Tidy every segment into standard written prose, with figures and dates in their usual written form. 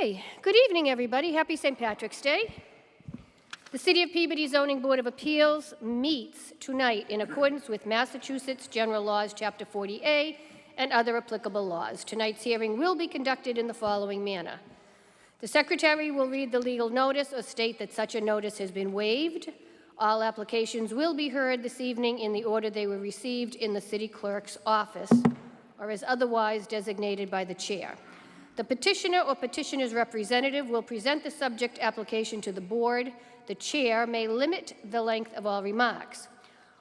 Okay, good evening, everybody. Happy St. Patrick's Day. The City of Peabody Zoning Board of Appeals meets tonight in accordance with Massachusetts General Laws, Chapter 40A, and other applicable laws. Tonight's hearing will be conducted in the following manner. The Secretary will read the legal notice or state that such a notice has been waived. All applications will be heard this evening in the order they were received in the City Clerk's office or as otherwise designated by the Chair. The petitioner or petitioner's representative will present the subject application to the board. The chair may limit the length of all remarks.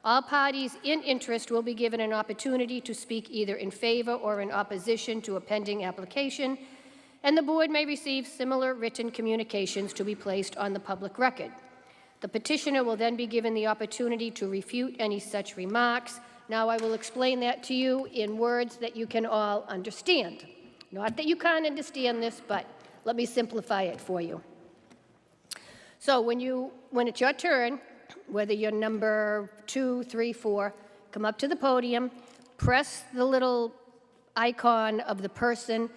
All parties in interest will be given an opportunity to speak either in favor or in opposition to a pending application, and the board may receive similar written communications to be placed on the public record. The petitioner will then be given the opportunity to refute any such remarks. Now I will explain that to you in words that you can all understand. Not that you can't understand this, but let me simplify it for you. So when it's your turn, whether you're number 2, 3, 4, come up to the podium, press the little icon of the person,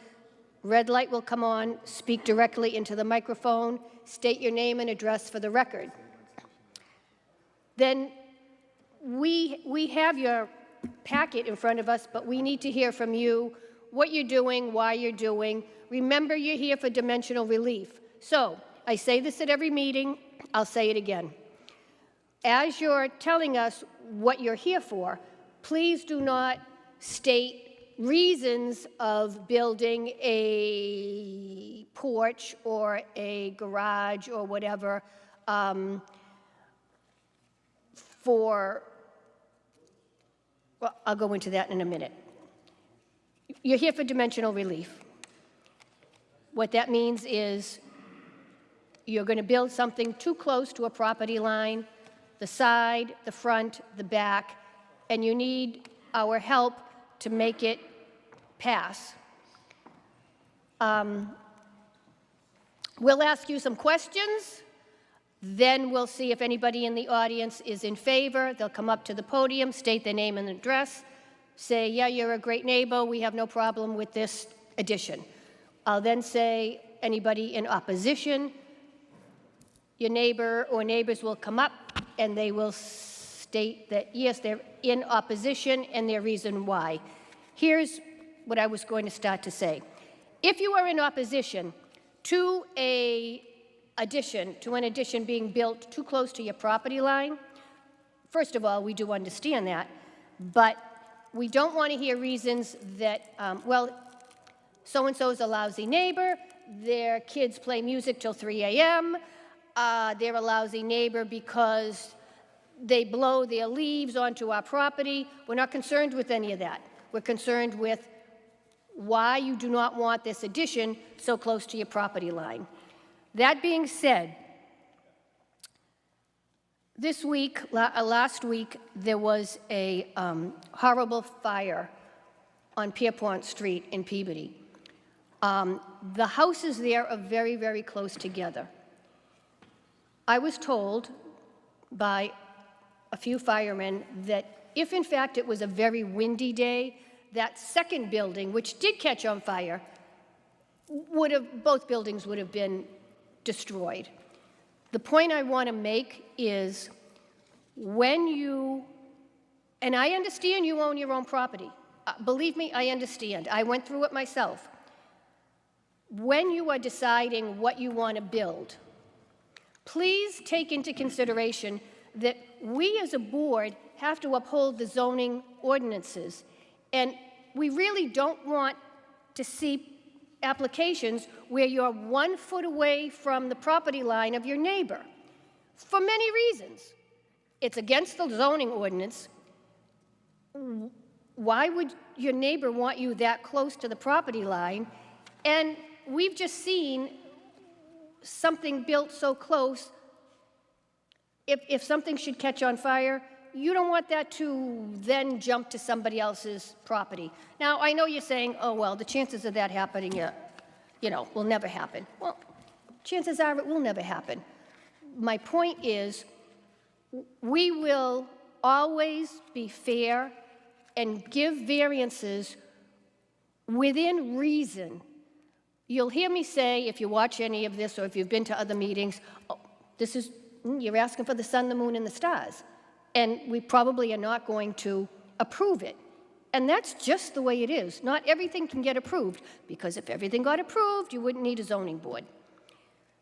red light will come on, speak directly into the microphone, state your name and address for the record. Then we have your packet in front of us, but we need to hear from you what you're doing, why you're doing. Remember, you're here for dimensional relief. So I say this at every meeting, I'll say it again. As you're telling us what you're here for, please do not state reasons of building a porch or a garage or whatever well, I'll go into that in a minute. You're here for dimensional relief. What that means is you're going to build something too close to a property line, the side, the front, the back, and you need our help to make it pass. We'll ask you some questions, then we'll see if anybody in the audience is in favor. They'll come up to the podium, state their name and address, say, yeah, you're a great neighbor, we have no problem with this addition. I'll then say, anybody in opposition, your neighbor or neighbors will come up and they will state that, yes, they're in opposition and their reason why. Here's what I was going to start to say. If you are in opposition to an addition being built too close to your property line, first of all, we do understand that, but we don't want to hear reasons that, well, so-and-so is a lousy neighbor, their kids play music till 3 a.m., they're a lousy neighbor because they blow their leaves onto our property. We're not concerned with any of that. We're concerned with why you do not want this addition so close to your property line. That being said, this week, last week, there was a horrible fire on Pierpont Street in Peabody. The houses there are very, very close together. I was told by a few firemen that if in fact it was a very windy day, that second building, which did catch on fire, both buildings would have been destroyed. The point I want to make is when you, and I understand you own your own property. Believe me, I understand. I went through it myself. When you are deciding what you want to build, please take into consideration that we as a board have to uphold the zoning ordinances. And we really don't want to see applications where you're 1 foot away from the property line of your neighbor for many reasons. It's against the zoning ordinance. Why would your neighbor want you that close to the property line? And we've just seen something built so close. If something should catch on fire, you don't want that to then jump to somebody else's property. Now, I know you're saying, oh, well, the chances of that happening, will never happen. Well, chances are it will never happen. My point is, we will always be fair and give variances within reason You'll hear me say, if you watch any of this or if you've been to other meetings, oh, you're asking for the sun, the moon, and the stars. And we probably are not going to approve it. And that's just the way it is. Not everything can get approved, because if everything got approved, you wouldn't need a zoning board.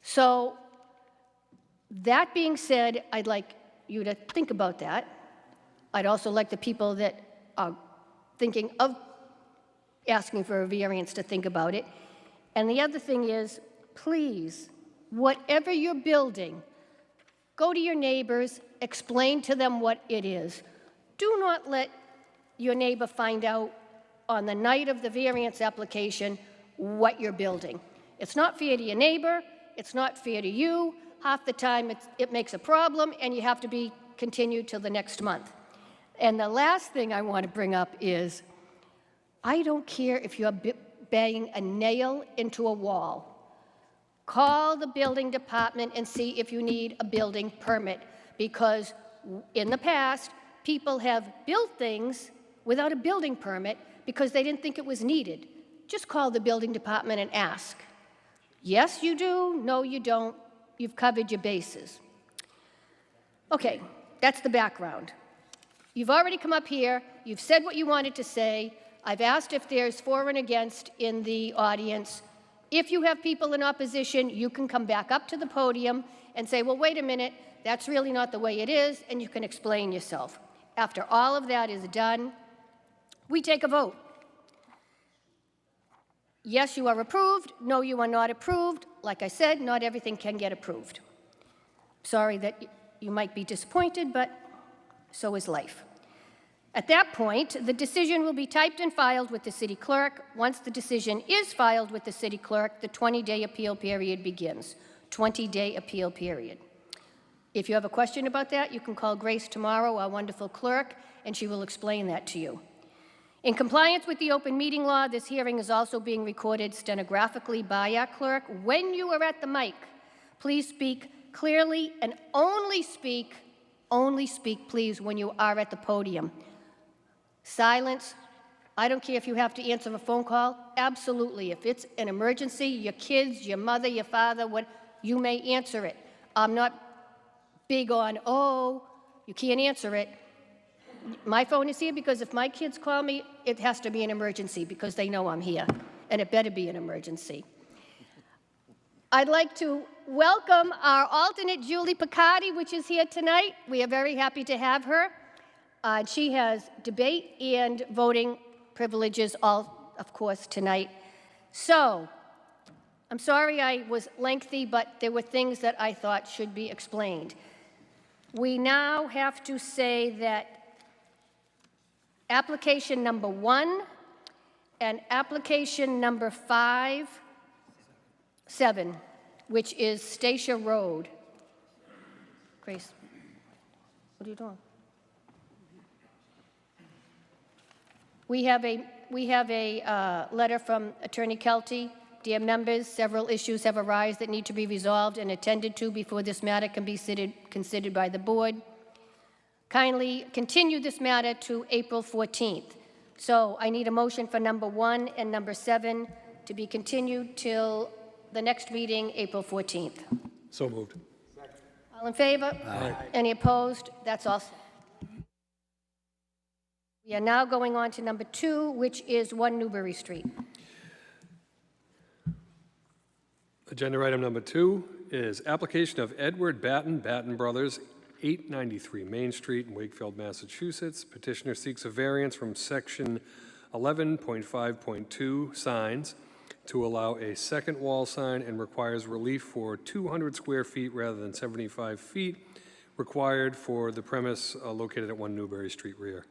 So that being said, I'd like you to think about that. I'd also like the people that are thinking of asking for a variance to think about it. And the other thing is, please, whatever you're building, go to your neighbors, explain to them what it is. Do not let your neighbor find out on the night of the variance application what you're building. It's not fair to your neighbor, it's not fair to you. Half the time it makes a problem and you have to be continued till the next month. And the last thing I want to bring up is, I don't care if you're banging a nail into a wall. Call the building department and see if you need a building permit, because in the past, people have built things without a building permit because they didn't think it was needed. Just call the building department and ask. Yes, you do. No, you don't. You've covered your bases. Okay, that's the background. You've already come up here. You've said what you wanted to say. I've asked if there's for and against in the audience. If you have people in opposition, you can come back up to the podium and say, well, wait a minute, that's really not the way it is, and you can explain yourself. After all of that is done, we take a vote. Yes, you are approved. No, you are not approved. Like I said, not everything can get approved. Sorry that you might be disappointed, but so is life. At that point, the decision will be typed and filed with the city clerk. Once the decision is filed with the city clerk, the 20-day appeal period begins. 20-day appeal period. If you have a question about that, you can call Grace tomorrow, our wonderful clerk, and she will explain that to you. In compliance with the open meeting law, this hearing is also being recorded stenographically by our clerk. When you are at the mic, please speak clearly and only speak, please, when you are at the podium. Silence. I don't care if you have to answer a phone call. Absolutely. If it's an emergency, your kids, your mother, your father, you may answer it. I'm not big on, oh, you can't answer it. My phone is here because if my kids call me, it has to be an emergency because they know I'm here, and it better be an emergency. I'd like to welcome our alternate, Julie Peabody, which is here tonight. We are very happy to have her. She has debate and voting privileges, all, of course, tonight. So, I'm sorry I was lengthy, but there were things that I thought should be explained. We now have to say that application number 1 and application number 7, which is Stacia Road. Grace, what are you doing? We have a letter from Attorney Kelty. Dear members, several issues have arisen that need to be resolved and attended to before this matter can be considered by the board. Kindly continue this matter to April 14th. So I need a motion for number 1 and number 7 to be continued till the next meeting, April 14th. So moved. All in favor? Aye. Any opposed? That's all. We are now going on to number 2, which is 1 Newbury Street. Agenda item number 2 is application of Edward Batten Brothers, 893 Main Street in Wakefield, Massachusetts. Petitioner seeks a variance from section 11.5.2 signs to allow a second wall sign and requires relief for 200 square feet rather than 75 feet required for the premise located at 1 Newbury Street rear.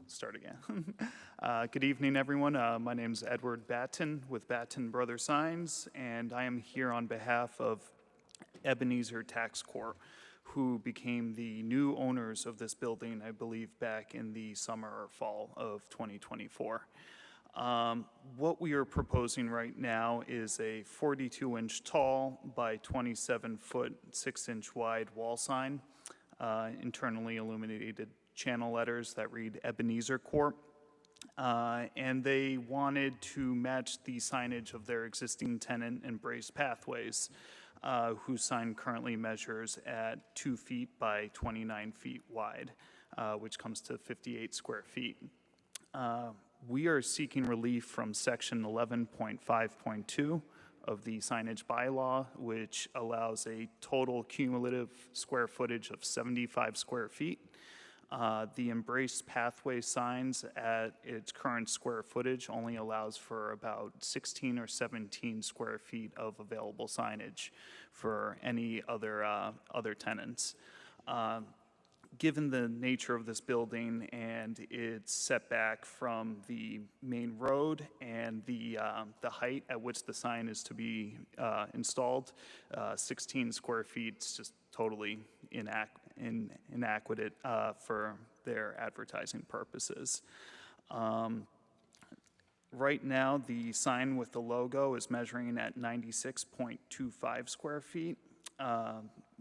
Start again. Good evening, everyone. My name is Edward Batten with Batten Brothers Signs, and I am here on behalf of Ebenezer Tax Corp, who became the new owners of this building, I believe, back in the summer or fall of 2024. What we are proposing right now is a 42-inch tall by 27-foot, 6-inch wide wall sign, internally illuminated channel letters that read Ebenezer Corp. And they wanted to match the signage of their existing tenant, Embrace Pathways, whose sign currently measures at 2 feet by 29 feet wide, which comes to 58 square feet. We are seeking relief from section 11.5.2 of the signage bylaw, which allows a total cumulative square footage of 75 square feet. The Embrace Pathway signs at its current square footage only allows for about 16 or 17 square feet of available signage for any other tenants. Given the nature of this building and its setback from the main road and the height at which the sign is to be installed, 16 square feet is just totally inadequate for their advertising purposes. Right now, the sign with the logo is measuring at 96.25 square feet.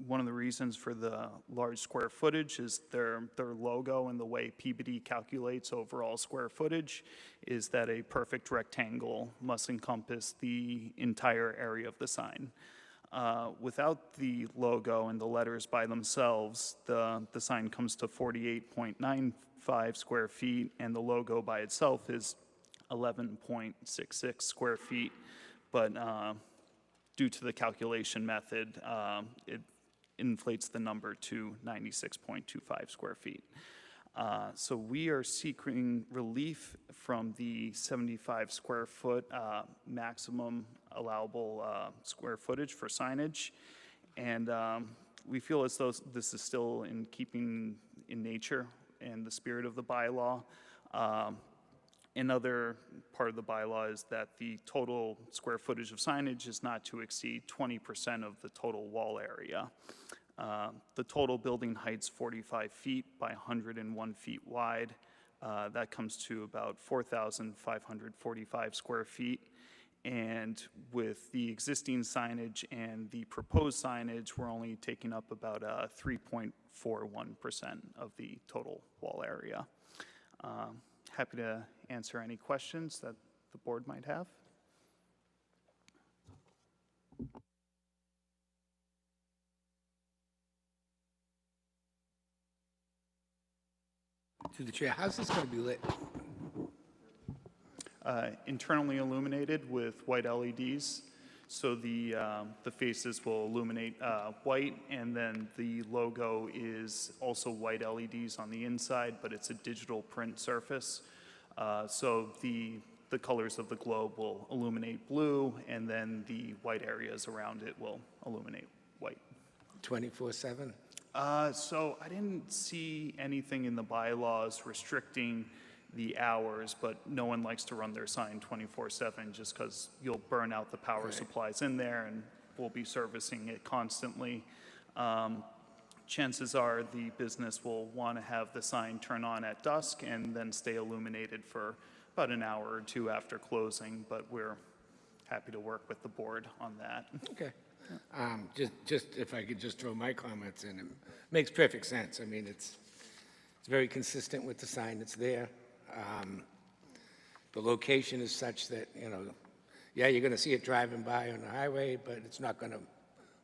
One of the reasons for the large square footage is their logo and the way Peabody calculates overall square footage is that a perfect rectangle must encompass the entire area of the sign. Without the logo and the letters by themselves, the sign comes to 48.95 square feet, and the logo by itself is 11.66 square feet. But due to the calculation method, it inflates the number to 96.25 square feet. So we are seeking relief from the 75 square foot maximum allowable square footage for signage. And we feel as though this is still in keeping in nature and the spirit of the bylaw. Another part of the bylaw is that the total square footage of signage is not to exceed 20% of the total wall area. The total building height's 45 feet by 101 feet wide. That comes to about 4,545 square feet. And with the existing signage and the proposed signage, we're only taking up about 3.41% of the total wall area. Happy to answer any questions that the board might have. To the chair, how's this going to be lit? Internally illuminated with white LEDs. So the faces will illuminate white, and then the logo is also white LEDs on the inside, but it's a digital print surface. So the colors of the globe will illuminate blue, and then the white areas around it will illuminate white. 24/7? So I didn't see anything in the bylaws restricting the hours, but no one likes to run their sign 24/7 just because you'll burn out the power supplies in there, and we'll be servicing it constantly. Chances are the business will want to have the sign turn on at dusk and then stay illuminated for about an hour or two after closing, but we're happy to work with the board on that. Okay. Just if I could just throw my comments in, it makes perfect sense. I mean, it's very consistent with the sign that's there. The location is such that, you know, yeah, you're going to see it driving by on the highway, but it's not going to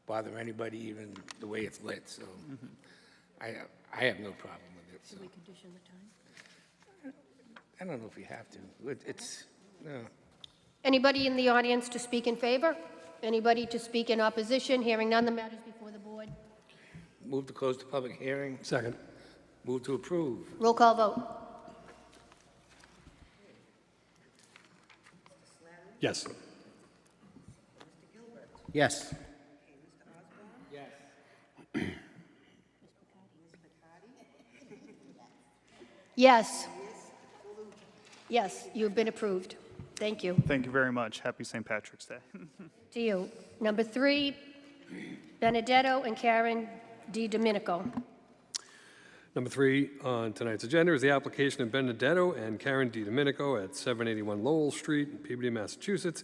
bother anybody, even the way it's lit. So I have no problem with it. So. Should we condition the time? I don't know if we have to. It's, no. Anybody in the audience to speak in favor? Anybody to speak in opposition? Hearing none, the matter is before the board. Move to close the public hearing. Second. Move to approve. Roll call vote. Yes. Yes. Yes. Yes, you've been approved. Thank you. Thank you very much. Happy St. Patrick's Day. To you. Number 3, Benedetto and Karen Di Domenico. Number 3 on tonight's agenda is the application of Benedetto and Karen DiDomenico at 781 Lowell Street, Peabody, Massachusetts.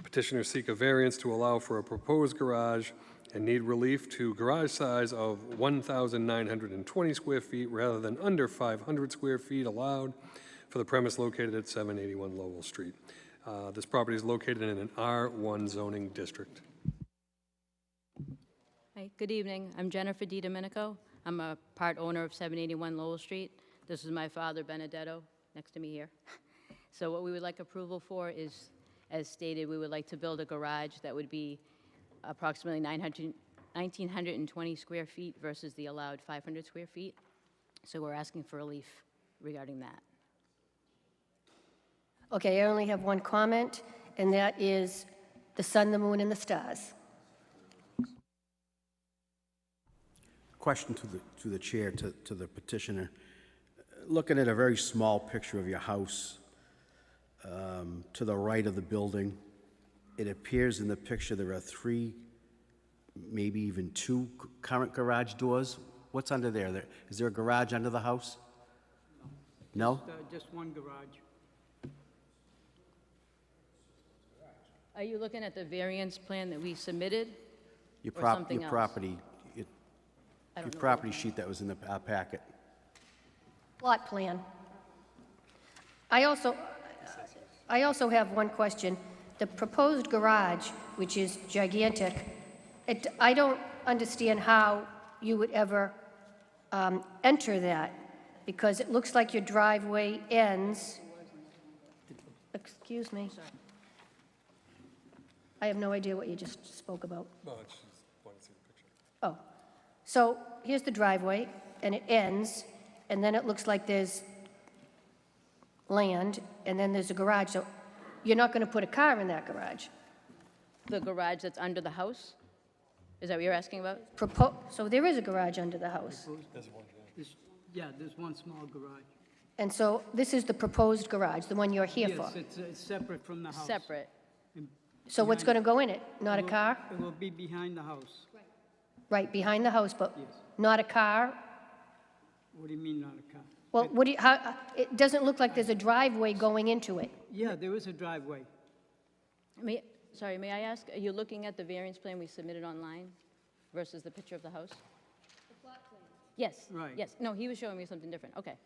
Petitioners seek a variance to allow for a proposed garage and need relief to garage size of 1,920 square feet rather than under 500 square feet allowed for the premise located at 781 Lowell Street. This property is located in an R1 zoning district. Hi, good evening. I'm Jennifer DiDomenico. I'm a part owner of 781 Lowell Street. This is my father, Benedetto, next to me here. So what we would like approval for is, as stated, we would like to build a garage that would be approximately 1,920 square feet versus the allowed 500 square feet. So we're asking for relief regarding that. Okay, I only have one comment, and that is the sun, the moon, and the stars. Question to the chair, to the petitioner. Looking at a very small picture of your house, to the right of the building, it appears in the picture there are 3, maybe even 2 current garage doors. What's under there? Is there a garage under the house? No? Just one garage. Are you looking at the variance plan that we submitted? Your Or something else? property, I your don't know. property sheet that was in our packet. Plot plan. I also have one question. The proposed garage, which is gigantic, I don't understand how you would ever enter that, because it looks like your driveway ends. Excuse me. I have no idea what you just spoke about. Oh, so here's the driveway, and it ends, and then it looks like there's land, and then there's a garage, so you're not going to put a car in that garage. The garage that's under the house? Is that what you're asking about? So there is a garage under the house. There's one small garage. And so this is the proposed garage, the one you're here for. Yes, it's separate from the house. Separate. So what's going to go in it? Not a car? It will be behind the house. Right, behind the house, but Yes. not a car? What do you mean not a car? Well, it doesn't look like there's a driveway going into it. Yeah, there is a driveway. Sorry, may I ask, are you looking at the variance plan we submitted online versus the picture of the house? The plot plan. Yes. Right. Yes. No, he was showing me something different. Okay.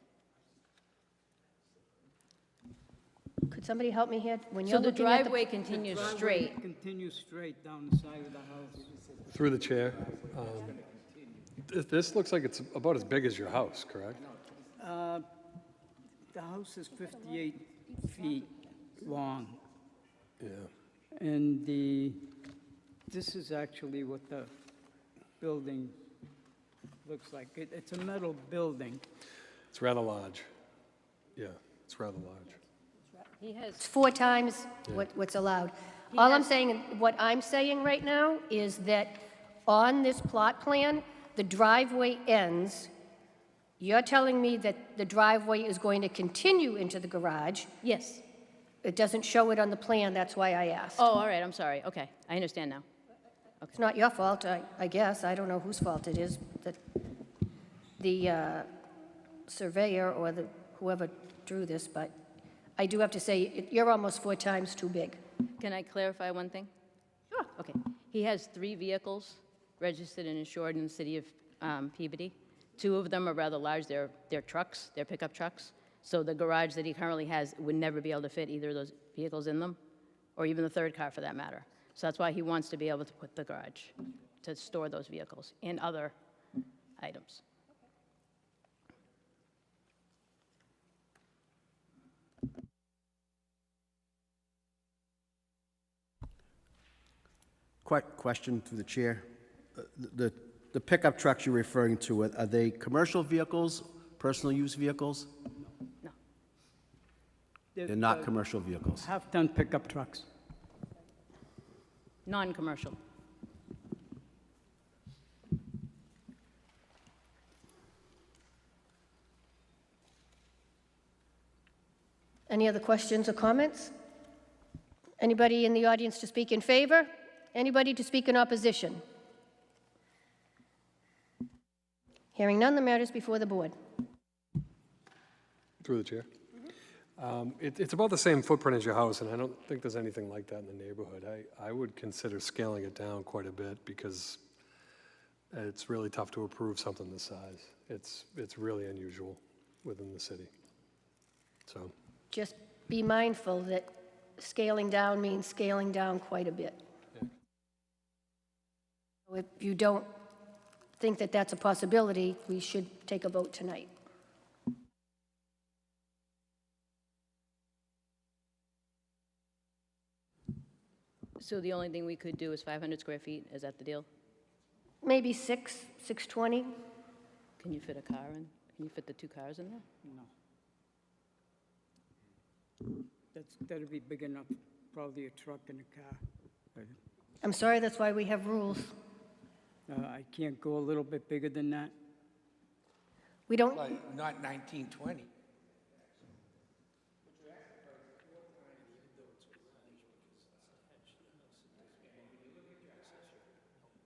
Could somebody help me here? When So you're the looking at driveway continues Driveway straight. continues straight down the side of the house. Through the chair, this looks like it's about as big as your house, correct? The house is 58 feet long, Yeah. and this is actually what the building looks like. It's a metal building. It's rather large. Yeah, it's rather large. He has, It's 4 times what's allowed. What I'm saying right now is that on this plot plan, the driveway ends. You're telling me that the driveway is going to continue into the garage. yes. It doesn't show it on the plan, that's why I asked. Oh, all right, I'm sorry. Okay, I understand now. It's not your fault, I guess. I don't know whose fault it is, that the surveyor or whoever drew this, but I do have to say, you're almost 4 times too big. Can I clarify one thing? Sure. Okay. He has 3 vehicles registered and insured in the city of Peabody. 2 of them are rather large. They're trucks, they're pickup trucks. So the garage that he currently has would never be able to fit either of those vehicles in them, or even the 3rd car for that matter. So that's why he wants to be able to put the garage to store those vehicles and other items. Question to the chair. The pickup trucks you're referring to, are they commercial vehicles, personal use vehicles? No. They're not commercial vehicles. Half-ton pickup trucks. Non-commercial. Any other questions or comments? Anybody in the audience to speak in favor? Anybody to speak in opposition? Hearing none, the matter is before the board. Through the chair. It's about the same footprint as your house, and I don't think there's anything like that in the neighborhood. I would consider scaling it down quite a bit because it's really tough to approve something this size. It's really unusual within the city. So, Just be mindful that scaling down means scaling down quite a bit. If you don't think that that's a possibility, we should take a vote tonight. So the only thing we could do is 500 square feet, is that the deal? Maybe 620? Can you fit a car in? Can you fit the 2 cars in there? No. That'd be big enough, probably a truck and a car. But, I'm sorry, that's why we have rules. I can't go a little bit bigger than that. We don't, Well, not 1920.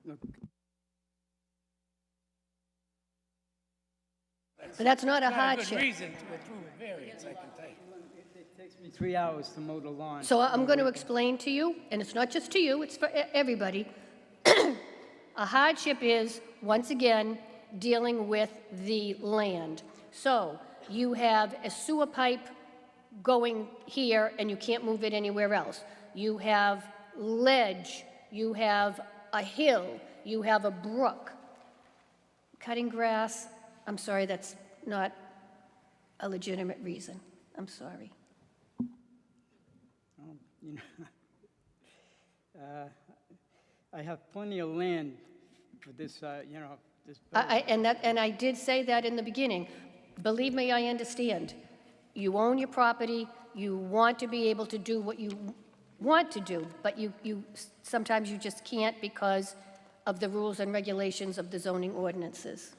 Look, but that's not a Not a good hardship. reason to approve a variance, I can tell you. it takes me 3 hours to mow the lawn. So I'm going to explain to you, and it's not just to you, it's for everybody. A hardship is, once again, dealing with the land. So you have a sewer pipe going here, and you can't move it anywhere else. You have ledge, you have a hill, you have a brook. Cutting grass, I'm sorry, that's not a legitimate reason. I'm sorry. You know, I have plenty of land for this, you know, this building. And I did say that in the beginning. Believe me, I understand. You own your property, you want to be able to do what you want to do, but sometimes you just can't because of the rules and regulations of the zoning ordinances.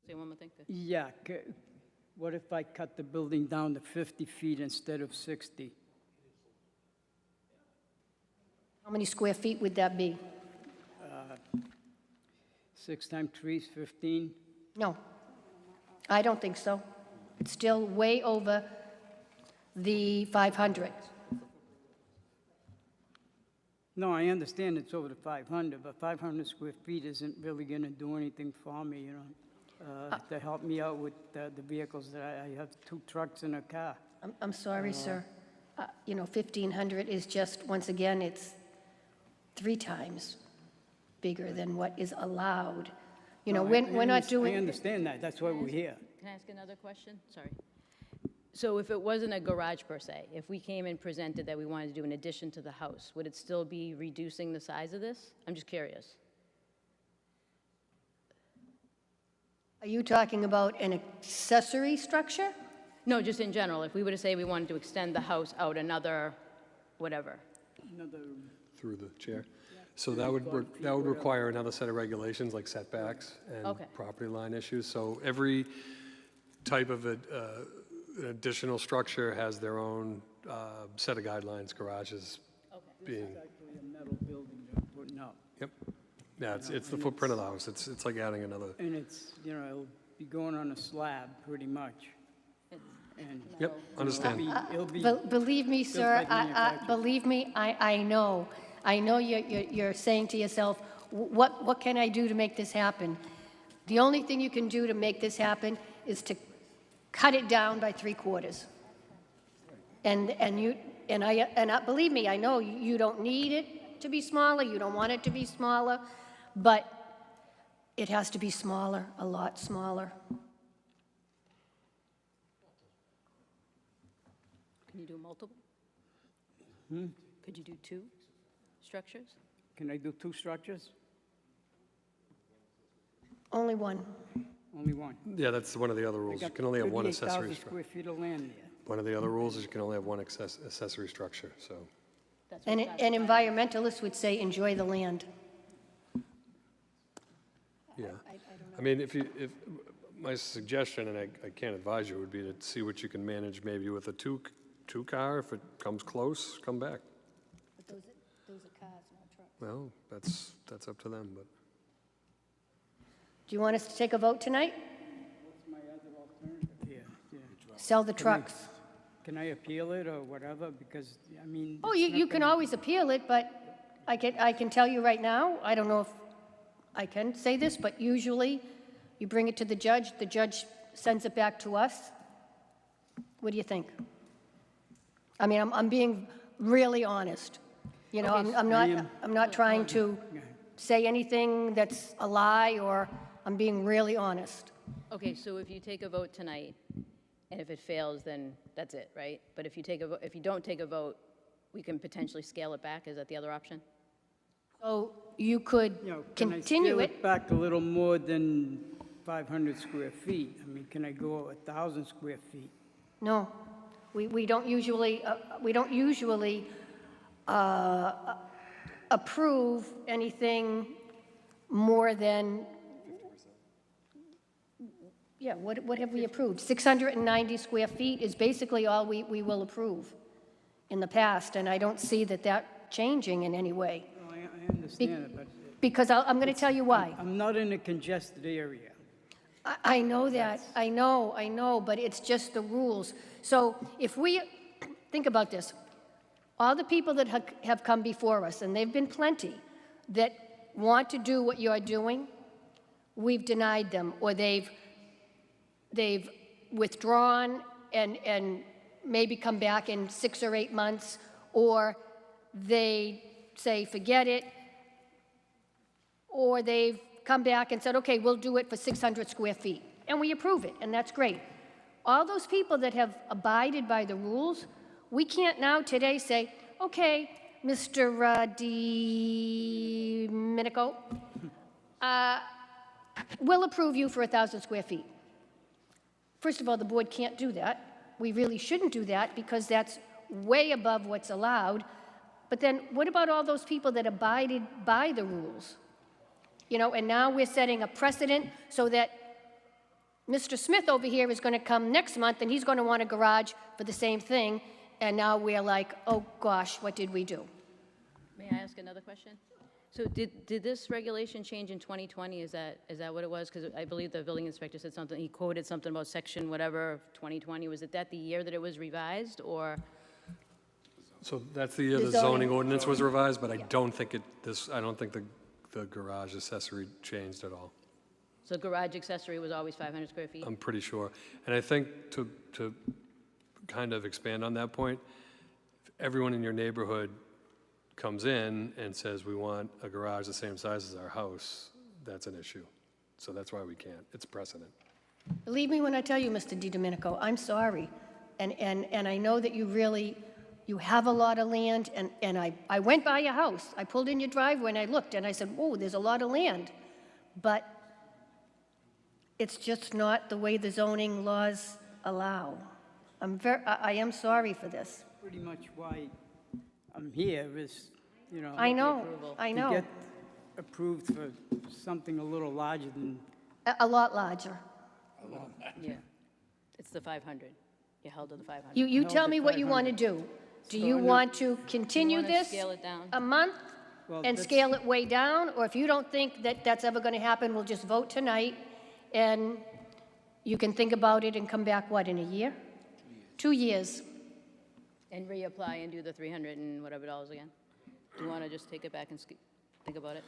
Say one more thing. Yeah, what if I cut the building down to 50 feet instead of 60? How many square feet would that be? 6 times 3 is 15. No, I don't think so. It's still way over the 500. No, I understand it's over the 500, but 500 square feet isn't really going to do anything for me, you know, to help me out with the vehicles that I have 2 trucks and a car. I'm sorry, sir. You know, 1,500 is just, once again, it's 3 times bigger than what is allowed. You know, we're not I doing, understand that, that's why we're here. Can I ask another question? Sorry. So if it wasn't a garage per se, if we came and presented that we wanted to do an addition to the house, would it still be reducing the size of this? I'm just curious. are you talking about an accessory structure? No, just in general, if we were to say we wanted to extend the house out another, whatever. Another, through the chair. So that would require another set of regulations like setbacks and Okay. property line issues. So every type of additional structure has their own set of guidelines, garages being, actually a metal building they're putting up. yep. Yeah, it's the footprint of the house. It's like adding another, And it's, you know, it'll be going on a slab, pretty much. And yep, understand. it'll be, Believe me, sir, like manufactured. believe me, I know. I know you're saying to yourself, what can I do to make this happen? The only thing you can do to make this happen is to cut it down by 3/4. Believe me, I know you don't need it to be smaller, you don't want it to be smaller, but it has to be smaller, a lot smaller. Can you do multiple? Could you do 2 structures? can I do 2 structures? Only one. Only one. Yeah, that's one of the other rules. You Got can only have one 38,000 accessory structure. square feet of land there. One of the other rules is you can only have one accessory structure, so. That's what And environmentalists would say, enjoy the land. Yeah. I mean, if my suggestion, and I can't advise you, would be to see what you can manage maybe with a two-car. If it comes close, come back. But those are cars, not trucks. Well, that's up to them, but. Do you want us to take a vote tonight? What's my other alternative here? Yeah. Sell the trucks? Can I appeal it or whatever? Because, I mean. Oh, it's you, not you can gonna- always appeal it, but I can tell you right now, I don't know if I can say this, but usually you bring it to the judge sends it back to us. What do you think? I mean, I'm being really honest. You know, I'm not trying to say anything that's a lie, or I'm being really honest. Okay, so if you take a vote tonight, and if it fails, then that's it, right? But if you if you don't take a vote, we can potentially scale it back? Is that the other option? So you could You know, can I continue scale it. it back a little more than 500 square feet? I mean, can I go 1,000 square feet? No, we don't usually, approve anything more than, yeah, what have we approved? 690 square feet is basically all we will approve in the past, and I don't see that changing in any way. Well, I understand it, but Because I'm going to tell you why. I'm not in a congested area. I know that, I know, but it's just the rules. So if we, think about this, all the people that have come before us, and they've been plenty, that want to do what you're doing, we've denied them, or they've withdrawn and maybe come back in 6 or 8 months, or they say, forget it, or they've come back and said, okay, we'll do it for 600 square feet, and we approve it, and that's great. All those people that have abided by the rules, we can't now today say, okay, Mr. Domenico, we'll approve you for 1,000 square feet. First of all, the board can't do that. We really shouldn't do that because that's way above what's allowed. But then what about all those people that abided by the rules? You know, and now we're setting a precedent so that Mr. Smith over here is going to come next month and he's going to want a garage for the same thing. And now we're like, oh gosh, what did we do? May I ask another question? So did this regulation change in 2020? Is that what it was? Because I believe the building inspector said something, he quoted something about section whatever of 2020. Was it that the year that it was revised, or? So that's the year The the zoning- zoning ordinance was revised, but I don't think the garage accessory changed at all. So garage accessory was always 500 square feet? I'm pretty sure. And I think to kind of expand on that point, if everyone in your neighborhood comes in and says, we want a garage the same size as our house, that's an issue. So that's why we can't. It's precedent. Believe me when I tell you, Mr. DiDomenico, I'm sorry. And I know that you have a lot of land, and I went by your house. I pulled in your driveway and I looked and I said, oh, there's a lot of land. But it's just not the way the zoning laws allow. I am sorry for this. Pretty much why I'm here is, you know. I know, approval. I To know. get approved for something a little larger than, A lot larger. Yeah. It's the 500. You held to the 500. You Held tell at me what you want to 500. do. Do So you under- want to continue wanna this scale it down? a month Well, and that's- scale it way down? Or if you don't think that that's ever going to happen, we'll just vote tonight, and you can think about it and come back, what, in a year? 2 years. And reapply and do the 300 and whatever dollars again? Do you want to just take it back and think about it?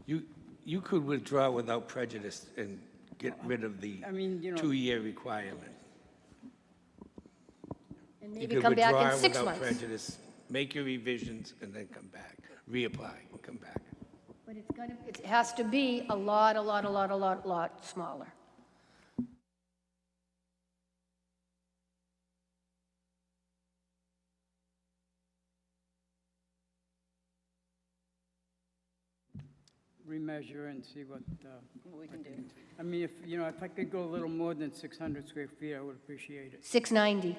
You could withdraw without prejudice and get rid of the I mean, you know. 2-year requirement. And You maybe could come back withdraw in 6 without months. prejudice, make your revisions, and then come back, reapply, and come back. But it has to be a lot smaller. remeasure and see what, What we can do? I mean, if I could go a little more than 600 square feet, I would appreciate it. 690.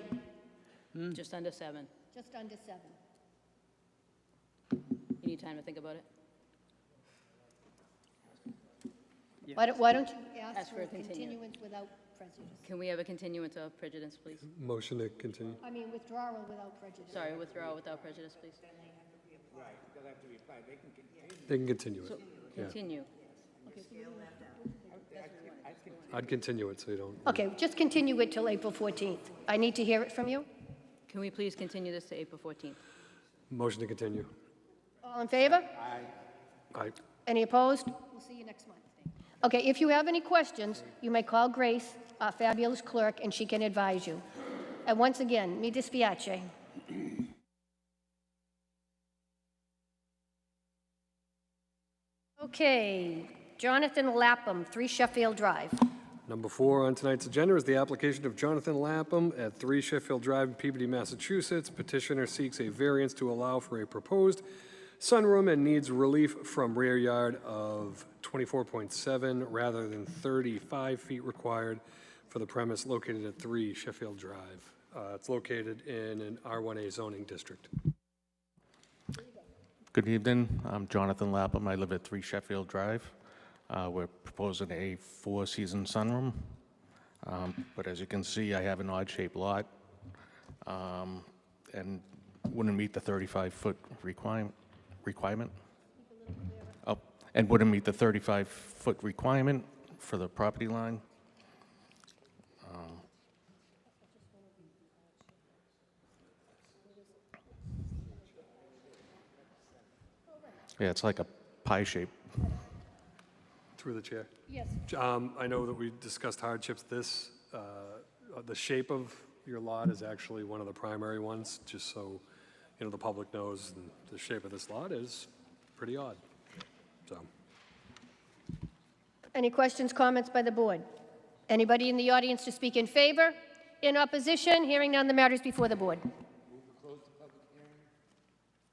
Just under 7. Just under 7. You need time to think about it? Why don't you ask Ask for for a a continuance. continuance without prejudice? Can we have a continuance of prejudice, please? Motion to continue. I mean, withdrawal without prejudice. Sorry, withdrawal without prejudice, please. They can continue it. So, Yeah. continue. I'd continue it so you don't. Okay, just continue it till April 14th. I need to hear it from you. Can we please continue this to April 14th? Motion to continue. All in favor? Aye. Any opposed? We'll see you next month. Okay, if you have any questions, you may call Grace, our fabulous clerk, and she can advise you. And once again, mi dispiace. Okay, Jonathan Lapham, 3 Sheffield Drive. Number 4 on tonight's agenda is the application of Jonathan Lapham at 3 Sheffield Drive in Peabody, Massachusetts. Petitioner seeks a variance to allow for a proposed sunroom and needs relief from rear yard of 24.7 rather than 35 feet required for the premise located at 3 Sheffield Drive. It's located in an R1A zoning district. Good evening. I'm Jonathan Lapham. I live at 3 Sheffield Drive. We're proposing a 4-season sunroom. But as you can see, I have an odd-shaped lot and wouldn't meet the 35-foot requirement. Oh, and wouldn't meet the 35-foot requirement for the property line. Yeah, it's like a pie shape. Through the chair. Yes. I know that we discussed hardships. The shape of your lot is actually one of the primary ones, just so, you know, the public knows, and the shape of this lot is pretty odd, so. Any questions, comments by the board? Anybody in the audience to speak in favor? In opposition? Hearing none, the matter is before the board.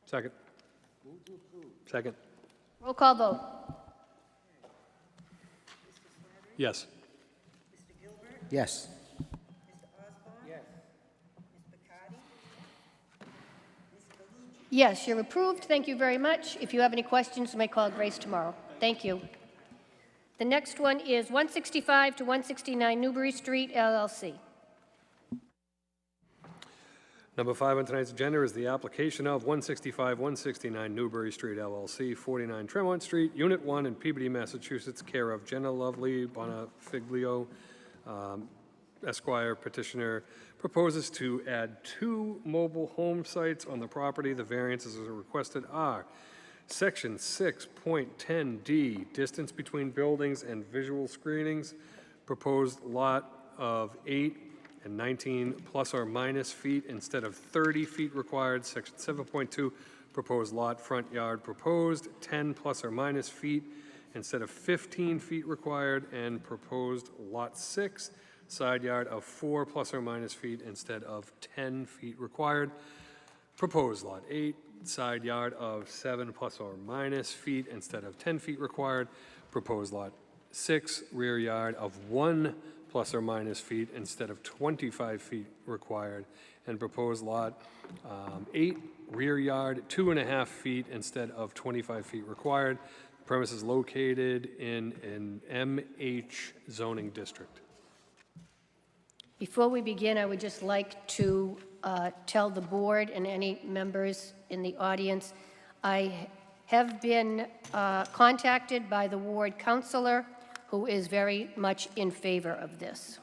Second. Second. Roll call vote. Yes. Yes. Yes, you're approved. Thank you very much. If you have any questions, you may call Grace tomorrow. Thank you. The next one is 165 to 169 Newbury Street, LLC. Number 5 on tonight's agenda is the application of 165-169 Newbury Street LLC, 49 Tremont Street, Unit 1 in Peabody, Massachusetts, care of Jenna Lovely Bonafiglio, Esquire. Petitioner proposes to add 2 mobile home sites on the property. The variances as requested are Section 6.10D, distance between buildings and visual screenings, proposed lot of 8 and 19 plus or minus feet instead of 30 feet required. Section 7.2, proposed lot front yard proposed 10 plus or minus feet instead of 15 feet required, and proposed lot 6, side yard of 4 plus or minus feet instead of 10 feet required. Proposed lot 8, side yard of 7 plus or minus feet instead of 10 feet required. Proposed lot 6, rear yard of 1 plus or minus feet instead of 25 feet required, and proposed lot 8, rear yard 2.5 feet instead of 25 feet required. Premises located in an MH zoning district. Before we begin, I would just like to tell the board and any members in the audience, I have been contacted by the ward counselor, who is very much in favor of this.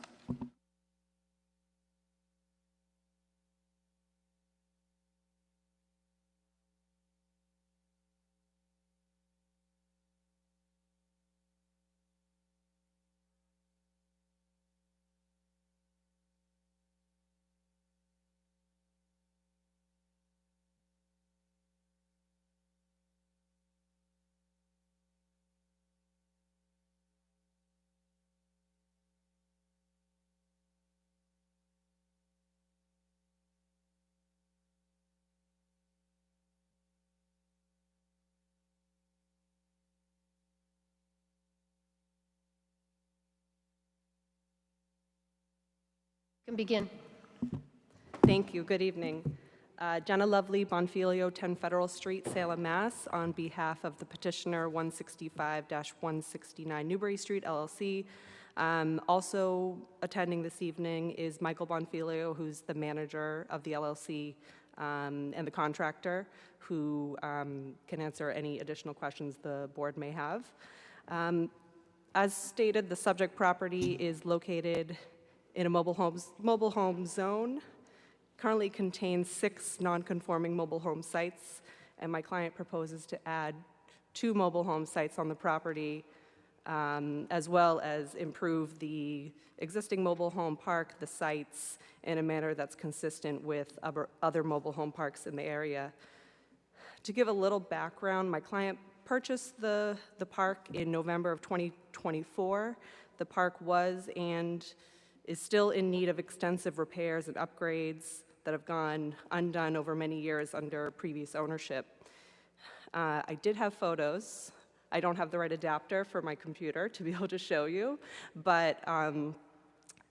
You can begin. Thank you. Good evening. Jenna Lovely, Bonfilio, 10 Federal Street, Salem, Mass. On behalf of the petitioner, 165-169 Newbury Street, LLC. Also attending this evening is Michael Bonfilio, who's the manager of the LLC and the contractor, who can answer any additional questions the board may have. As stated, the subject property is located in a mobile home zone, currently contains 6 non-conforming mobile home sites, and my client proposes to add 2 mobile home sites on the property, as well as improve the existing mobile home park, the sites, in a manner that's consistent with other mobile home parks in the area. To give a little background, my client purchased the park in November of 2024. The park was and is still in need of extensive repairs and upgrades that have gone undone over many years under previous ownership. I did have photos. I don't have the right adapter for my computer to be able to show you, but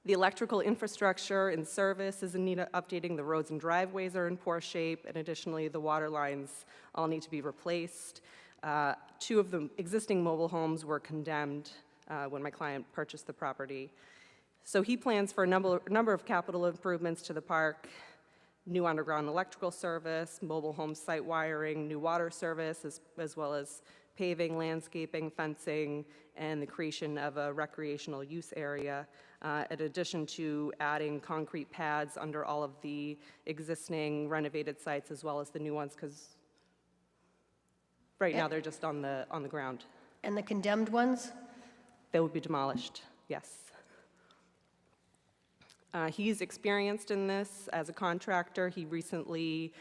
the electrical infrastructure and service is in need of updating. The roads and driveways are in poor shape, and additionally, the water lines all need to be replaced. 2 of the existing mobile homes were condemned when my client purchased the property. So he plans for a number of capital improvements to the park: new underground electrical service, mobile home site wiring, new water service, as well as paving, landscaping, fencing, and the creation of a recreational use area, in addition to adding concrete pads under all of the existing renovated sites as well as the new ones, because right now they're just on the ground. And the condemned ones? They would be demolished, yes. He's experienced in this as a contractor. He recently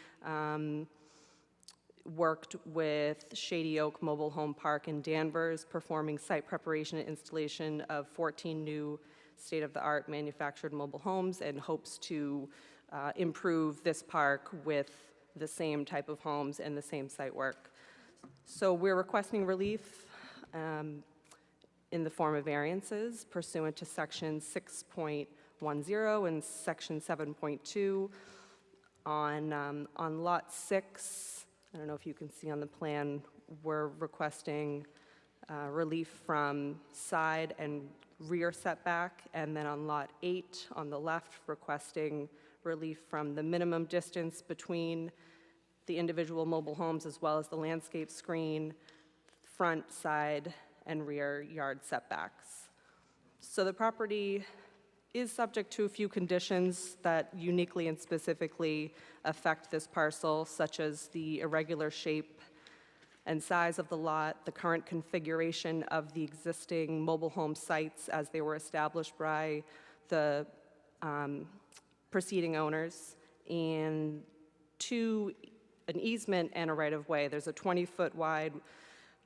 worked with Shady Oak Mobile Home Park in Danvers, performing site preparation and installation of 14 new state-of-the-art manufactured mobile homes, and hopes to improve this park with the same type of homes and the same site work. So we're requesting relief in the form of variances pursuant to Section 6.10 and Section 7.2 on Lot 6. I don't know if you can see on the plan, we're requesting relief from side and rear setback, and then on Lot 8 on the left, requesting relief from the minimum distance between the individual mobile homes as well as the landscape screen, front, side, and rear yard setbacks. So the property is subject to a few conditions that uniquely and specifically affect this parcel, such as the irregular shape and size of the lot, the current configuration of the existing mobile home sites as they were established by the preceding owners, and an easement and a right-of-way. There's a 20-foot wide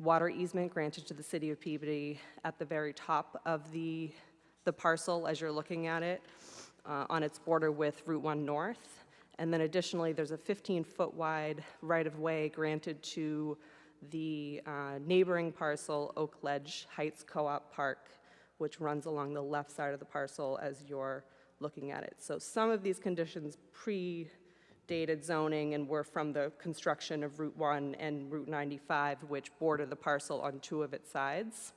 water easement granted to the city of Peabody at the very top of the parcel as you're looking at it, on its border with Route 1 North. And then additionally, there's a 15-foot wide right-of-way granted to the neighboring parcel, Oak Ledge Heights Co-op Park, which runs along the left side of the parcel as you're looking at it. So some of these conditions predated zoning and were from the construction of Route 1 and Route 95, which border the parcel on 2 of its sides.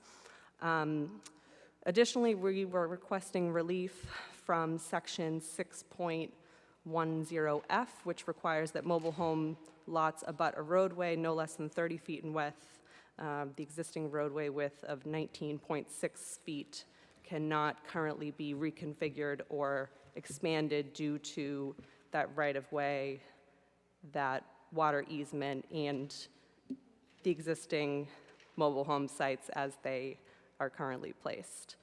Additionally, we were requesting relief from Section 6.10F, which requires that mobile home lots abut a roadway no less than 30 feet in width. The existing roadway width of 19.6 feet cannot currently be reconfigured or expanded due to that right-of-way, that water easement, and the existing mobile home sites as they are currently placed.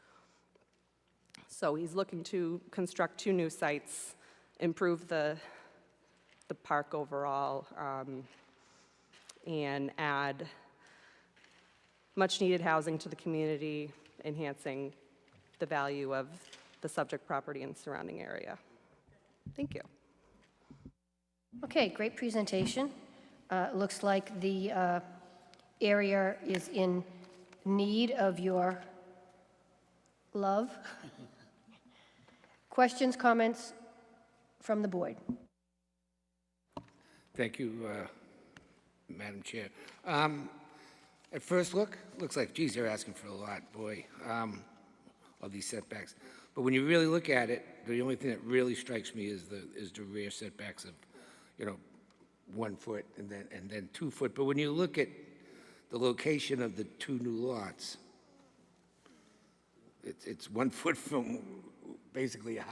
So he's looking to construct 2 new sites, improve the park overall, and add much-needed housing to the community, enhancing the value of the subject property and surrounding area. Thank you. Okay, great presentation. Looks like the area is in need of your love. Questions, comments from the board? Thank you, Madam Chair. At first look, looks like, geez, they're asking for a lot, boy, of these setbacks. But when you really look at it, the only thing that really strikes me is the rear setbacks of, 1 foot and then 2 foot. But when you look at the location of the 2 new lots, it's 1 foot from basically a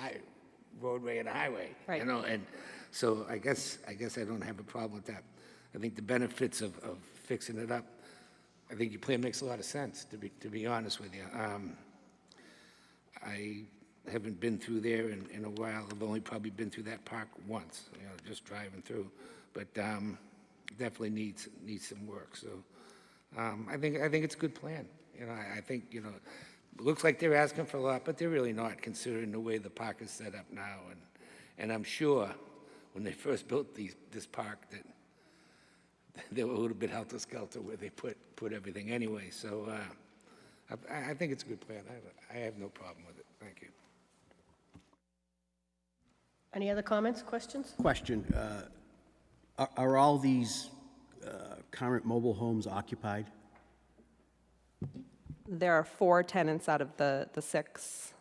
roadway and a highway. Right. You know, and so I guess I don't have a problem with that. I think the benefits of fixing it up, I think your plan makes a lot of sense, to be honest with you. I haven't been through there in a while. I've only probably been through that park once, you know, just driving through. But definitely needs some work. So I think it's a good plan. You know, I think, you know, it looks like they're asking for a lot, but they're really not, considering the way the park is set up now. And I'm sure when they first built this park that they were a little bit helter-skelter where they put everything anyway. So I think it's a good plan. I have no problem with it. Thank you. Any other comments, questions? Question, are all these current mobile homes occupied? There are 4 tenants out of the 6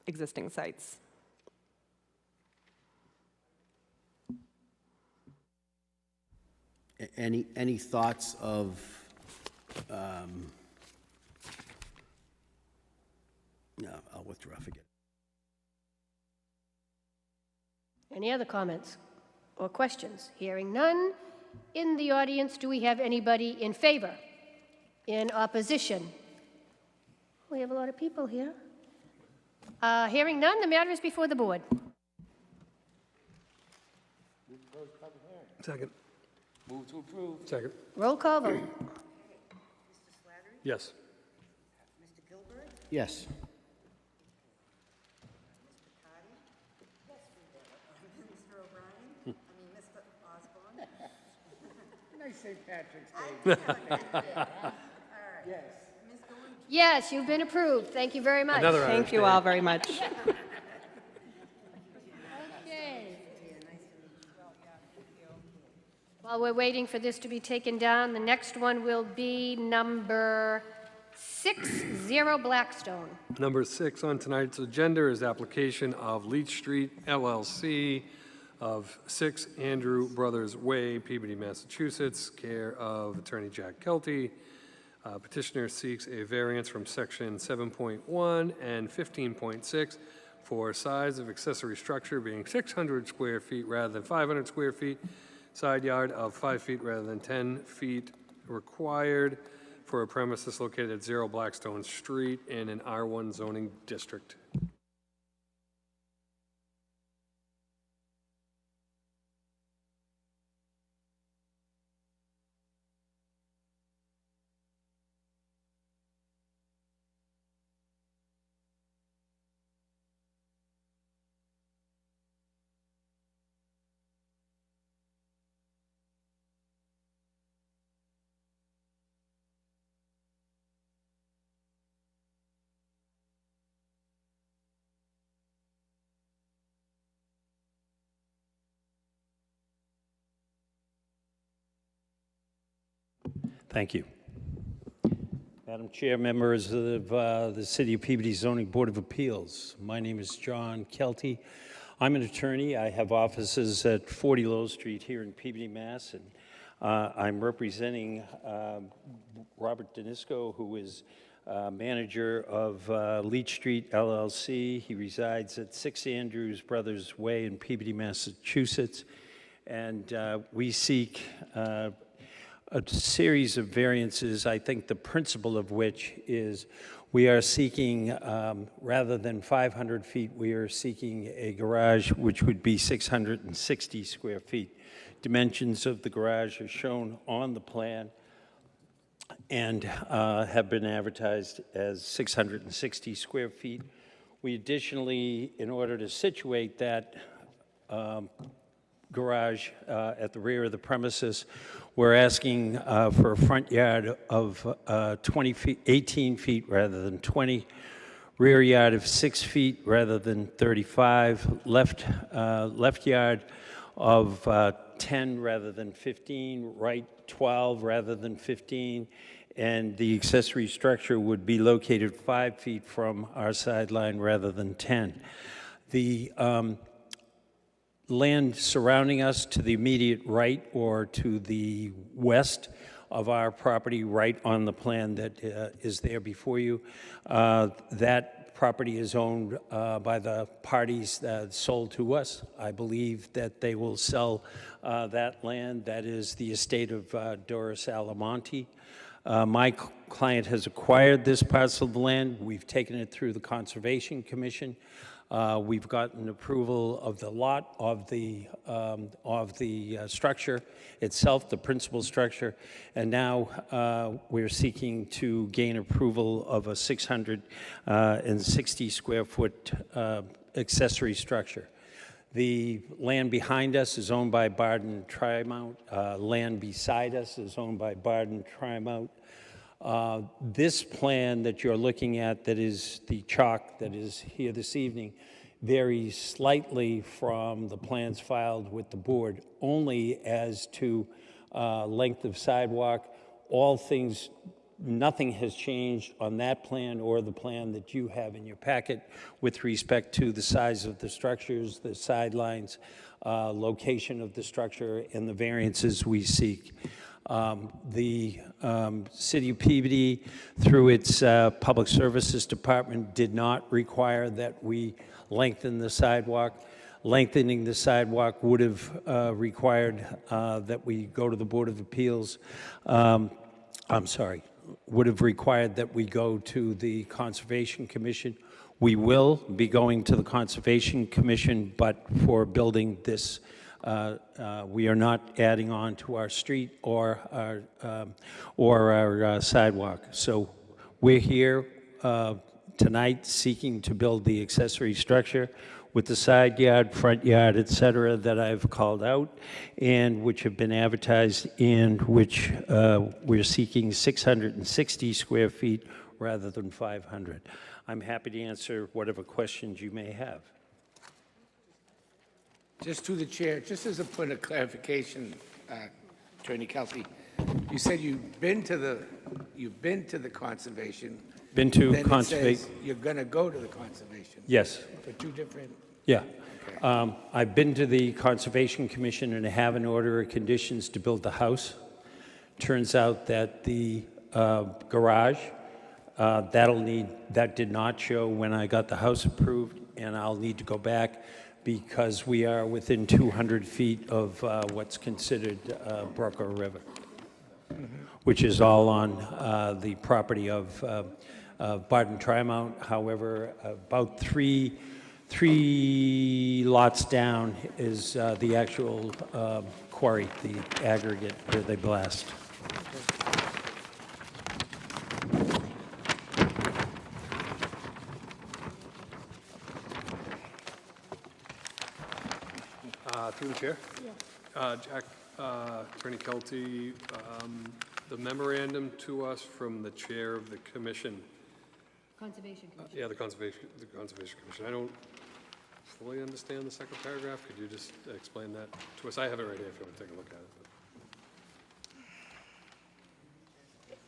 existing sites. Any thoughts of, no, I'll withdraw, forget it. Any other comments or questions? Hearing none. In the audience, do we have anybody in favor? In opposition? We have a lot of people here. Hearing none, the matter is before the board. Second. Move to approve. Second. Roll call vote. Yes. Yes. Nice St. Patrick's Day. Yes, you've been approved. Thank you very much. Another Thank you all very much. Okay. While we're waiting for this to be taken down, the next one will be number 60 Blackstone. Number 6 on tonight's agenda is application of Leach Street LLC of 6 Andrew Brothers Way, Peabody, Massachusetts, care of Attorney Jack Kelty. Petitioner seeks a variance from section 7.1 and 15.6 for size of accessory structure being 600 square feet rather than 500 square feet, side yard of 5 feet rather than 10 feet required for a premises located at 0 Blackstone Street in an R1 zoning district. Thank you. Madam Chair, members of the City of Peabody Zoning Board of Appeals, my name is John Kelty. I'm an attorney. I have offices at 40 Lowell Street here in Peabody, Mass. And I'm representing Robert Danisco, who is manager of Leach Street LLC. He resides at 6 Andrews Brothers Way in Peabody, Massachusetts. And we seek a series of variances, I think the principal of which is we are seeking, rather than 500 feet, we are seeking a garage which would be 660 square feet. Dimensions of the garage are shown on the plan and have been advertised as 660 square feet. We additionally, in order to situate that garage at the rear of the premises, we're asking for a front yard of 18 feet rather than 20, rear yard of 6 feet rather than 35, left yard of 10 rather than 15, right 12 rather than 15, and the accessory structure would be located 5 feet from our sideline rather than 10. The land surrounding us to the immediate right or to the west of our property right on the plan that is there before you. That property is owned by the parties that sold to us. I believe that they will sell that land. That is the estate of Doris Alamonte. My client has acquired this parcel of land. We've taken it through the Conservation Commission. We've gotten approval of the lot of the structure itself, the principal structure, and now we're seeking to gain approval of a 660 square foot accessory structure. The land behind us is owned by Barden Trimount. Land beside us is owned by Barden Trimount. This plan that you're looking at, that is the chalk that is here this evening, varies slightly from the plans filed with the board, only as to length of sidewalk. All things, nothing has changed on that plan or the plan that you have in your packet with respect to the size of the structures, the sidelines, location of the structure, and the variances we seek. The City of Peabody, through its Public Services Department, did not require that we lengthen the sidewalk. Lengthening the sidewalk would have required that we go to the Board of Appeals. Would have required that we go to the Conservation Commission. We will be going to the Conservation Commission, but for building this, we are not adding on to our street or our sidewalk. So we're here tonight seeking to build the accessory structure with the side yard, front yard, et cetera, that I've called out, and which have been advertised, and which we're seeking 660 square feet rather than 500. I'm happy to answer whatever questions you may have. Just to the chair, just as a point of clarification, Attorney Kelty, you said you've been to the conservation. Been to Then it conservation. says you're going to go to the conservation. Yes. For two different. Yeah. Okay. I've been to the Conservation Commission and have an order of conditions to build the house. Turns out that the garage, that did not show when I got the house approved, and I'll need to go back because we are within 200 feet of what's considered Brook or River, which is all on the property of Barden Trimount. However, about three lots down is the actual quarry, the aggregate where they blast. Through the chair? Yeah. Jack, Attorney Kelty, the memorandum to us from the chair of the commission. Conservation Commission. Yeah, the Conservation Commission. I don't fully understand the second paragraph. Could you just explain that to us? I have it right here if you want to take a look at it.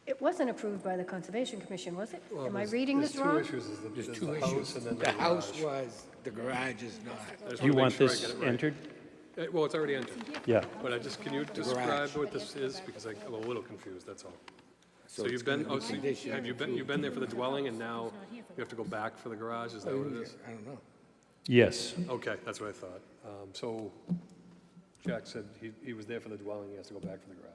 It wasn't approved by the Conservation Commission, was it? Well, Am I there's- reading this wrong? There's two issues. There's There's two the issues. house and then The house garage. was, the garage is not. I just Do you wanna want make sure I this get it right. entered? Well, it's already entered. Yeah. But can you describe what this is? Because I'm a little confused, that's all. So it's you've been, gonna be so conditioned have you've been there for the dwelling and now you have to go back for the garage? Is that what it is? I don't know. Yes. Okay, that's what I thought. So Jack said he was there for the dwelling, he has to go back for the garage.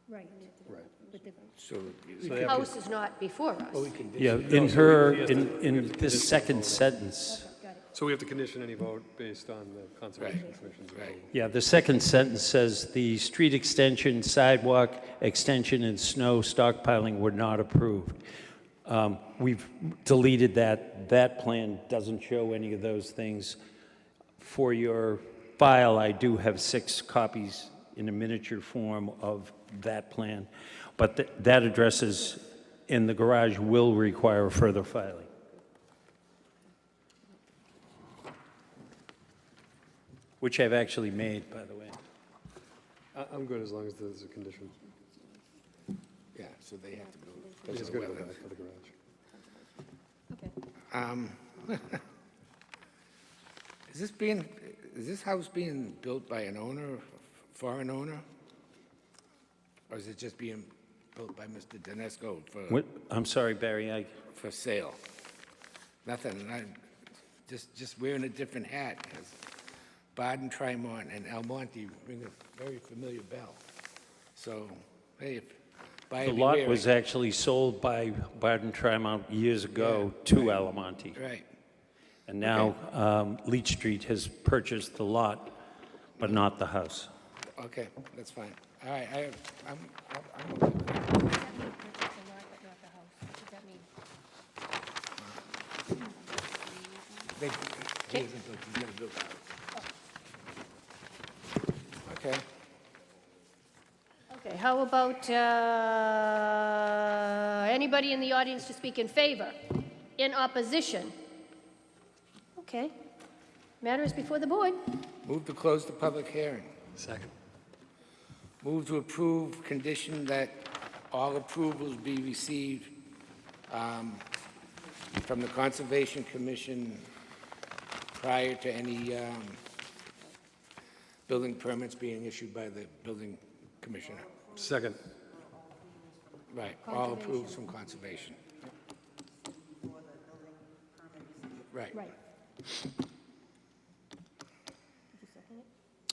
Right. Right. But the So the house is not before us. Yeah, in this second sentence, So we have to condition any vote based on the Conservation Commission's vote? yeah, the second sentence says, "The street extension, sidewalk extension, and snow stockpiling were not approved." We've deleted that. That plan doesn't show any of those things. For your file, I do have 6 copies in a miniature form of that plan, but that addresses, in the garage will require further filing. Which I've actually made, by the way. I'm good as long as there's a condition. Yeah, so they have to go. He's going to go back for the garage. Okay. Is this house being built by an owner, foreign owner? Or is it just being built by Mr. Danesco I'm sorry, Barry, for sale? Nothing, just wearing a different hat, 'cause Baden, Tremont, and Almonte ring a very familiar bell. So, hey, if buyer the lot beware. was actually sold by Barden Tremont years ago to Alamonte. Right, And now Leach Street has purchased the lot, but not the house. okay, that's fine. All right, I'm okay with that. He hasn't built, he's never built a house. Okay. Okay, how about anybody in the audience to speak in favor? In opposition? Okay. Matter is before the board. Move to close the public hearing. Second. Move to approve, condition that all approvals be received from the Conservation Commission prior to any building permits being issued by the building commissioner. Second. Right, all approved from Conservation. Right. Right.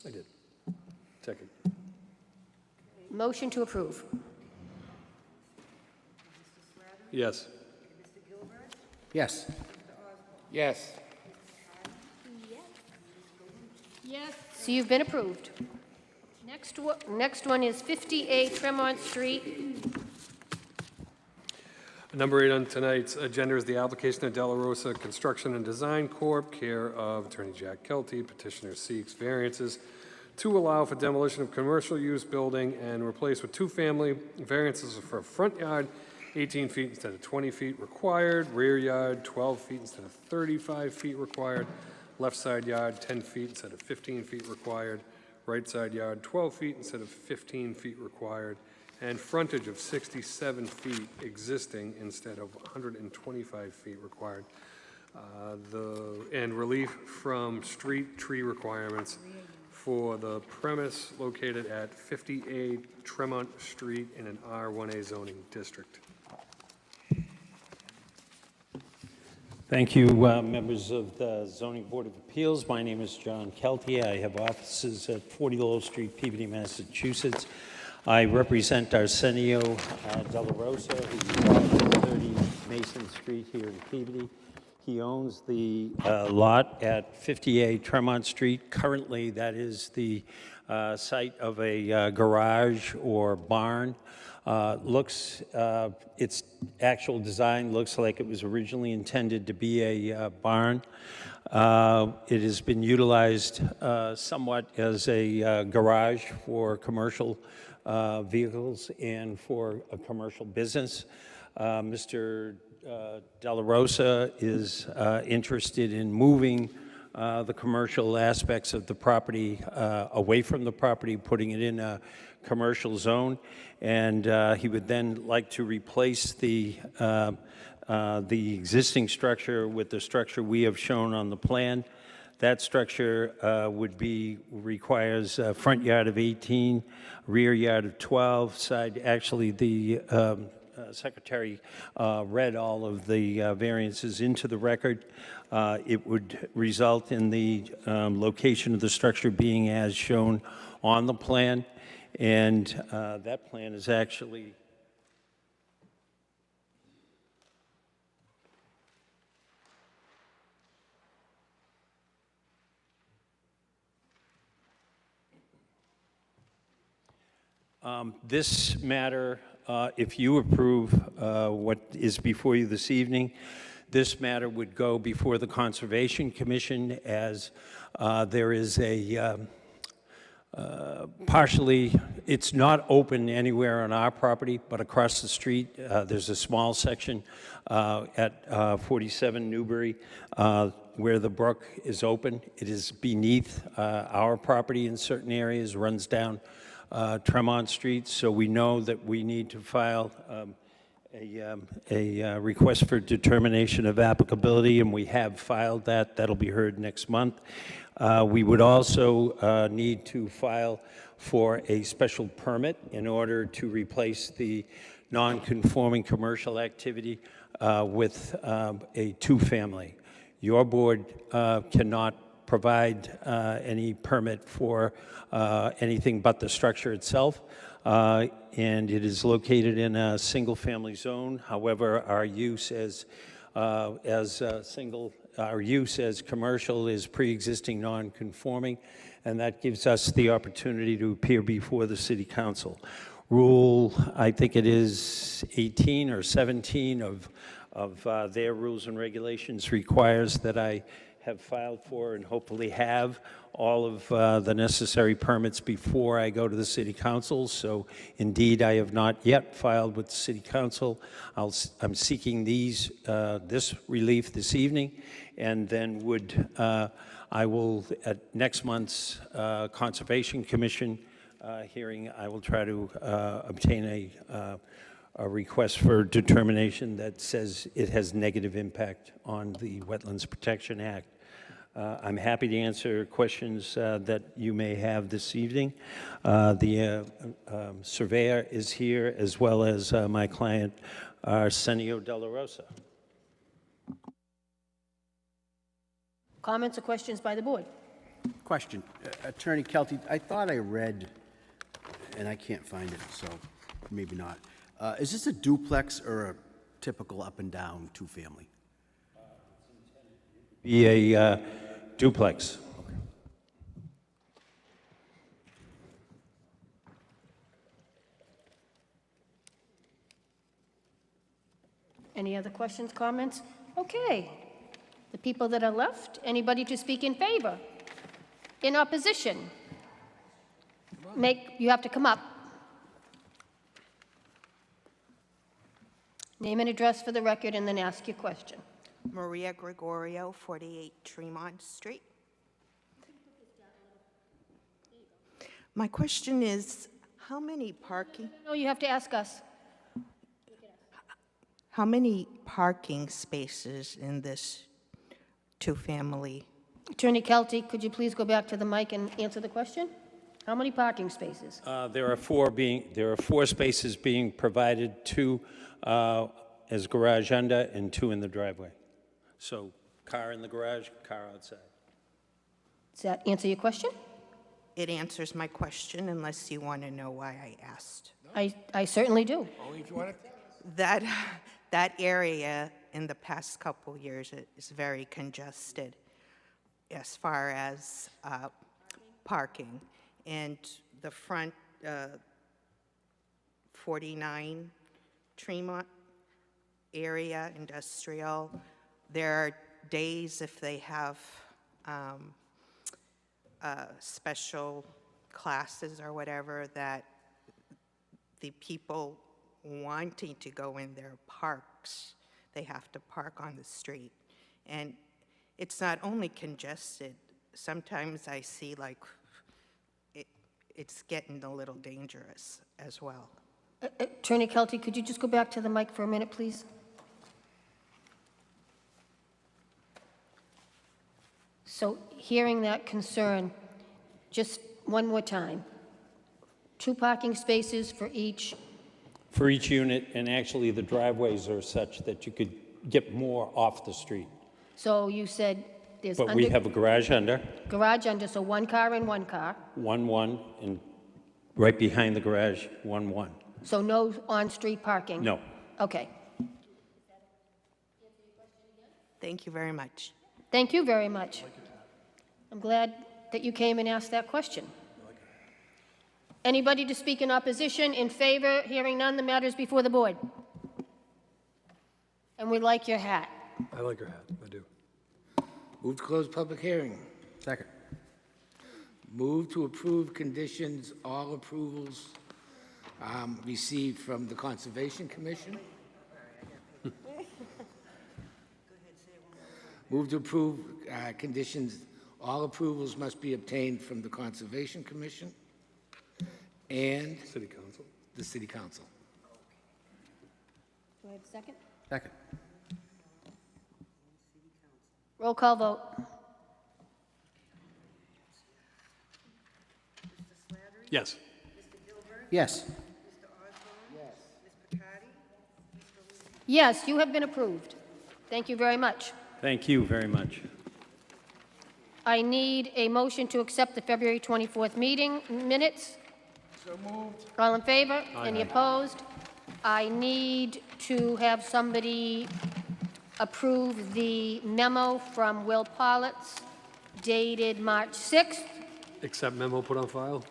I did. Second. Motion to approve. Yes. Yes. Yes. Yes. So you've been approved. Next one is 58 Tremont Street. Number 8 on tonight's agenda is the application of De La Rosa Construction and Design Corp., care of Attorney Jack Kelty. Petitioner seeks variances to allow for demolition of commercial use building and replace with two-family. Variances for front yard, 18 feet instead of 20 feet required. Rear yard, 12 feet instead of 35 feet required. Left side yard, 10 feet instead of 15 feet required. Right side yard, 12 feet instead of 15 feet required. And frontage of 67 feet existing instead of 125 feet required. And relief from street tree requirements for the premise located at 58 Tremont Street in an R1A zoning district. Thank you, members of the Zoning Board of Appeals. My name is John Kelty. I have offices at 40 Lowell Street, Peabody, Massachusetts. I represent Arsenio De La Rosa, who's at 30 Mason Street here in Peabody. He owns the lot at 58 Tremont Street. Currently, that is the site of a garage or barn. Its actual design looks like it was originally intended to be a barn. It has been utilized somewhat as a garage for commercial vehicles and for a commercial business. Mr. De La Rosa is interested in moving the commercial aspects of the property away from the property, putting it in a commercial zone, and he would then like to replace the existing structure with the structure we have shown on the plan. That structure requires a front yard of 18, rear yard of 12, side, actually the Secretary read all of the variances into the record. It would result in the location of the structure being as shown on the plan, and that plan is actually this matter, if you approve what is before you this evening, this matter would go before the Conservation Commission, as there is a partially, it's not open anywhere on our property, but across the street, there's a small section at 47 Newbury where the brook is open. It is beneath our property in certain areas, runs down Tremont Street, so we know that we need to file a request for determination of applicability, and we have filed that. That'll be heard next month. We would also need to file for a special permit in order to replace the non-conforming commercial activity with a two-family. Your board cannot provide any permit for anything but the structure itself. And it is located in a single-family zone. However, our use as commercial is pre-existing non-conforming, and that gives us the opportunity to appear before the City Council. Rule, I think it is 18 or 17 of their rules and regulations requires that I have filed for and hopefully have all of the necessary permits before I go to the City Council. So indeed, I have not yet filed with the City Council. I'm seeking this relief this evening, and then I will, at next month's Conservation Commission hearing, I will try to obtain a request for determination that says it has negative impact on the Wetlands Protection Act. I'm happy to answer questions that you may have this evening. The surveyor is here, as well as my client, Arsenio De La Rosa. Comments or questions by the board? Question. Attorney Kelty, I thought I read, and I can't find it, so maybe not. Is this a duplex or a typical up-and-down two-family? Be a duplex. Any other questions, comments? Okay. The people that are left, anybody to speak in favor? In opposition? You have to come up. Name and address for the record, and then ask your question. Maria Gregorio, 48 Tremont Street. My question is, how many parking spaces in this two-family? Attorney Kelty, could you please go back to the mic and answer the question? How many parking spaces? There are four spaces being provided, two as garage under and two in the driveway. So car in the garage, car outside. Does that answer your question? It answers my question, unless you want to know why I asked. I certainly do. Only if you want to. That area in the past couple years is very congested as far as parking. And the front 49 Tremont area, industrial, there are days if they have special classes or whatever that the people wanting to go in their parks, they have to park on the street. And it's not only congested, sometimes I see like it's getting a little dangerous as well. Attorney Kelty, could you just go back to the mic for a minute, please? So hearing that concern, just one more time. 2 parking spaces for each. For each unit, and actually the driveways are such that you could get more off the street. So you said there's But we have a garage under, garage under, so 1 car and 1 car. 1, and right behind the garage, 1. So no on-street parking? No. Okay. Thank you very much. Thank you very much. I'm glad that you came and asked that question. Anybody to speak in opposition, in favor? Hearing none, the matter is before the board. And we like your hat. I like your hat, I do. Move to close public hearing. Second. Move to approve conditions, all approvals received from the Conservation Commission. Move to approve conditions, all approvals must be obtained from the Conservation Commission and City Council. the City Council. Do I have a second? Second. Roll call vote. Yes. Yes. Yes, you have been approved. Thank you very much. Thank you very much. I need a motion to accept the February 24th meeting minutes. So moved. All in favor? Any opposed? I need to have somebody approve the memo from Will Pollitt dated March 6th. Accept memo put on file?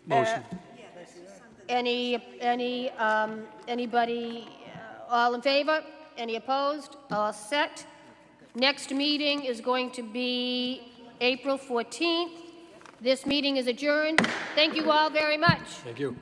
Motion. Anybody, all in favor? Any opposed? All set. Next meeting is going to be April 14th. This meeting is adjourned. Thank you all very much. Thank you.